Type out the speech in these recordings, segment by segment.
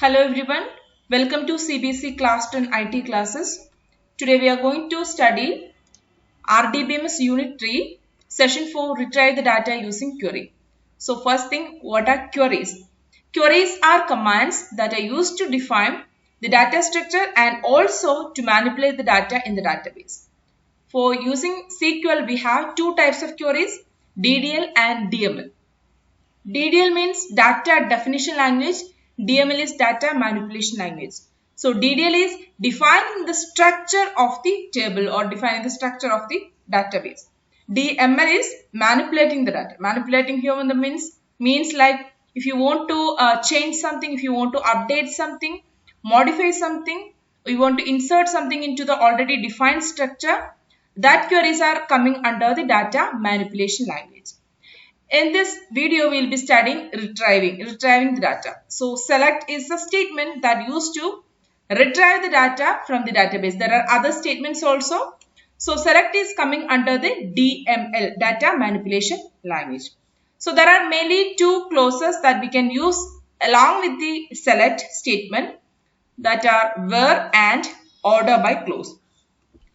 Hello everyone, welcome to CBC Class 10 IT classes. Today we are going to study RDBMS Unit 3, Session 4, Retrieve the Data Using Query. So first thing, what are queries? Queries are commands that are used to define the data structure and also to manipulate the data in the database. For using SQL, we have two types of queries, DDL and DML. DDL means data definition language. DML is data manipulation language. So DDL is defining the structure of the table or defining the structure of the database. DML is manipulating the data. Manipulating here means like if you want to change something, if you want to update something, modify something, you want to insert something into the already defined structure, that queries are coming under the data manipulation language. In this video, we will be studying retrieving the data. So select is a statement that used to retrieve the data from the database. There are other statements also. So select is coming under the DML, data manipulation language. So there are mainly two clauses that we can use along with the select statement, that are where and order by clause.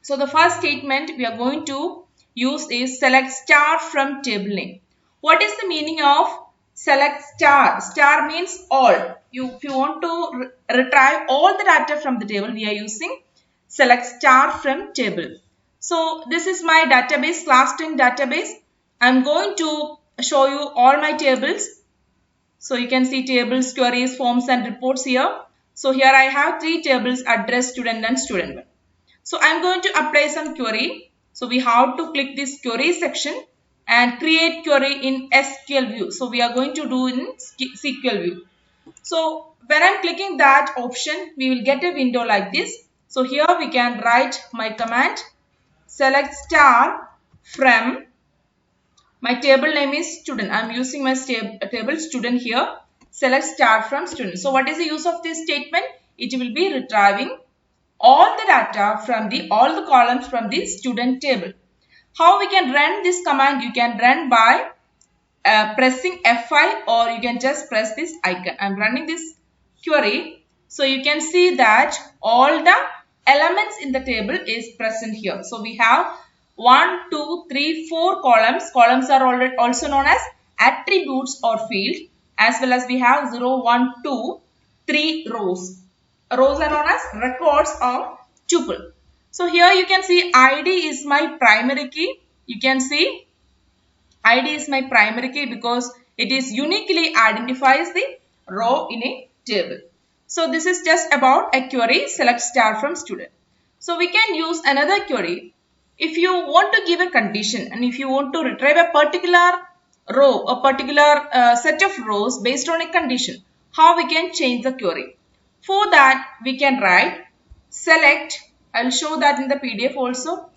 So the first statement we are going to use is select star from table name. What is the meaning of select star? Star means all. If you want to retrieve all the data from the table, we are using select star from table. So this is my database, class 10 database. I am going to show you all my tables. So you can see tables, queries, forms and reports here. So here I have three tables, address, student and student 1. So I am going to apply some query. So we have to click this query section and create query in SQL view. So we are going to do in SQL view. So when I am clicking that option, we will get a window like this. So here we can write my command, select star from, my table name is student. I am using my table student here. Select star from student. So what is the use of this statement? It will be retrieving all the data from all the columns from the student table. How we can run this command? You can run by pressing F5 or you can just press this icon. I am running this query. So you can see that all the elements in the table is present here. So we have 1, 2, 3, 4 columns. Columns are also known as attributes or field, as well as we have 0, 1, 2, 3 rows. Rows are known as records or tuple. So here you can see ID is my primary key. You can see ID is my primary key because it is uniquely identifies the row in a table. So this is just about a query, select star from student. So we can use another query. If you want to give a condition and if you want to retrieve a particular row, a particular set of rows based on a condition, how we can change the query? For that, we can write select. I will show that in the PDF also.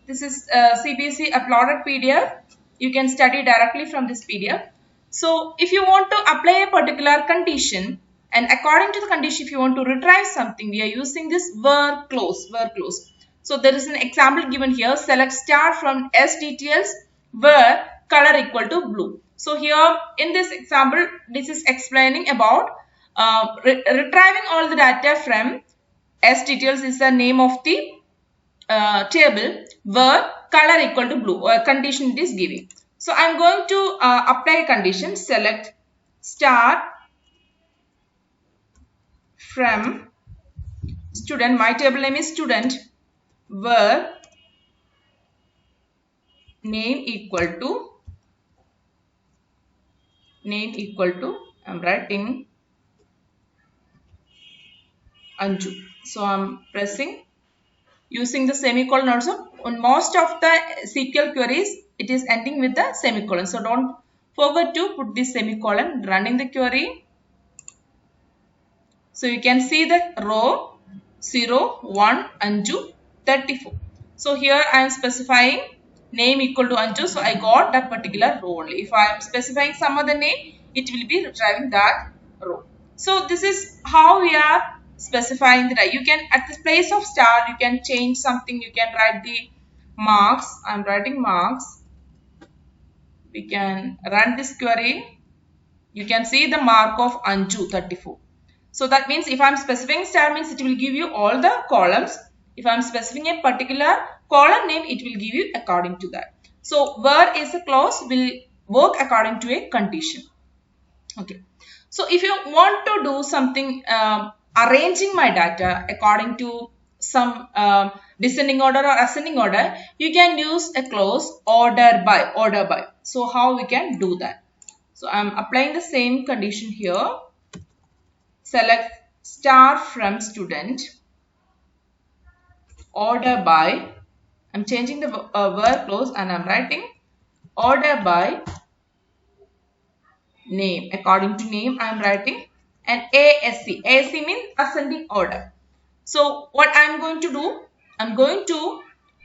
This is CBC uploaded PDF. You can study directly from this PDF. So if you want to apply a particular condition and according to the condition, if you want to retrieve something, we are using this where clause. So there is an example given here. Select star from SDTLs where color equal to blue. So here in this example, this is explaining about retrieving all the data from SDTLs is the name of the table where color equal to blue or condition it is giving. So I am going to apply a condition. Select star from student. My table name is student where name equal to I am writing Anju. So I am pressing using the semicolon also. On most of the SQL queries, it is ending with the semicolon. So don't forget to put this semicolon. Running the query. So you can see the row 0, 1, Anju, 34. So here I am specifying name equal to Anju. So I got that particular row only. If I am specifying some other name, it will be retrieving that row. So this is how we are specifying the data. You can, at the place of star, you can change something. You can write the marks. I am writing marks. We can run this query. You can see the mark of Anju 34. So that means if I'm specifying star means it will give you all the columns. If I'm specifying a particular column name, it will give you according to that. So where is a clause will work according to a condition. Okay. So if you want to do something arranging my data according to some descending order or ascending order, you can use a clause order by. So how we can do that? So I'm applying the same condition here. Select star from student, order by. I'm changing the word clause and I'm writing order by name. According to name, I am writing and ASC. ASC means ascending order. So what I am going to do? I am going to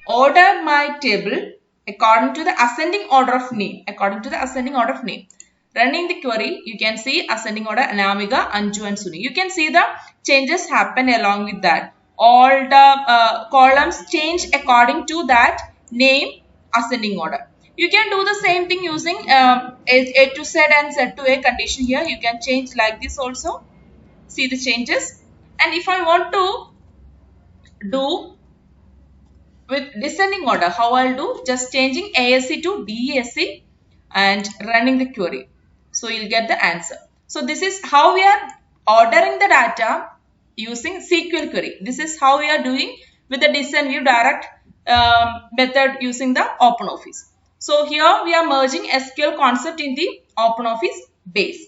order my table according to the ascending order of name. According to the ascending order of name. Running the query, you can see ascending order Anamika, Anju and Suni. You can see the changes happen along with that. All the columns change according to that name ascending order. You can do the same thing using A to Z and Z to A condition here. You can change like this also. See the changes. And if I want to do with descending order, how I'll do? Just changing ASC to DESC and running the query. So you'll get the answer. So this is how we are ordering the data using SQL query. This is how we are doing with the descend view direct method using the OpenOffice. So here we are merging SQL concept in the OpenOffice base.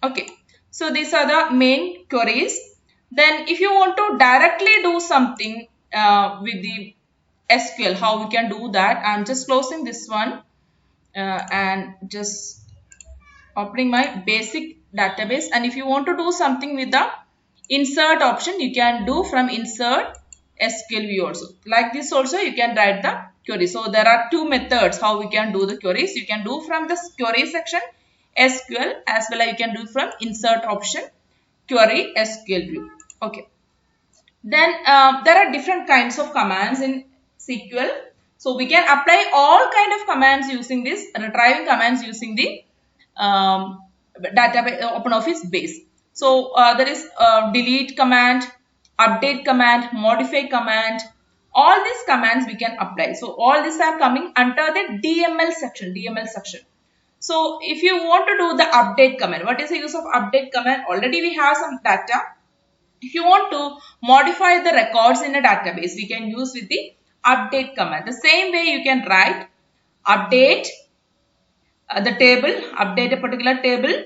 Okay. So these are the main queries. Then if you want to directly do something with the SQL, how we can do that? I'm just closing this one and just opening my basic database. And if you want to do something with the insert option, you can do from insert SQL view also. Like this also you can write the query. So there are two methods how we can do the queries. You can do from the query section SQL, as well as you can do from insert option query SQL view. Okay. Then there are different kinds of commands in SQL. So we can apply all kind of commands using this retrieving commands using the database OpenOffice base. So there is delete command, update command, modify command. All these commands we can apply. So all these are coming under the DML section. So if you want to do the update command, what is the use of update command? Already we have some data. If you want to modify the records in a database, we can use with the update command. The same way you can write update the table, update a particular table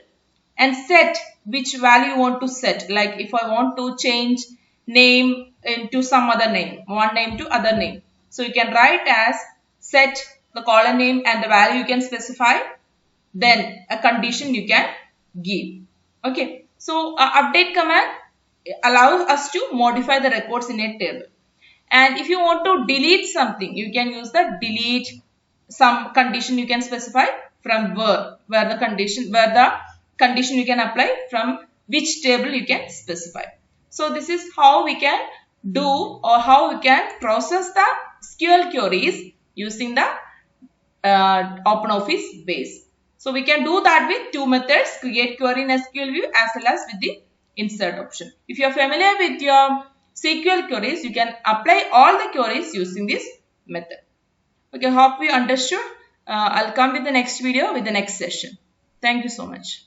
and set which value you want to set. Like if I want to change name into some other name, one name to other name. So you can write as set the column name and the value you can specify. Then a condition you can give. Okay. So update command allows us to modify the records in a table. And if you want to delete something, you can use the delete some condition you can specify from where the condition you can apply, from which table you can specify. So this is how we can do or how we can process the SQL queries using the OpenOffice base. So we can do that with two methods, create query in SQL view as well as with the insert option. If you are familiar with your SQL queries, you can apply all the queries using this method. Okay, hope you understood. I'll come with the next video with the next session. Thank you so much.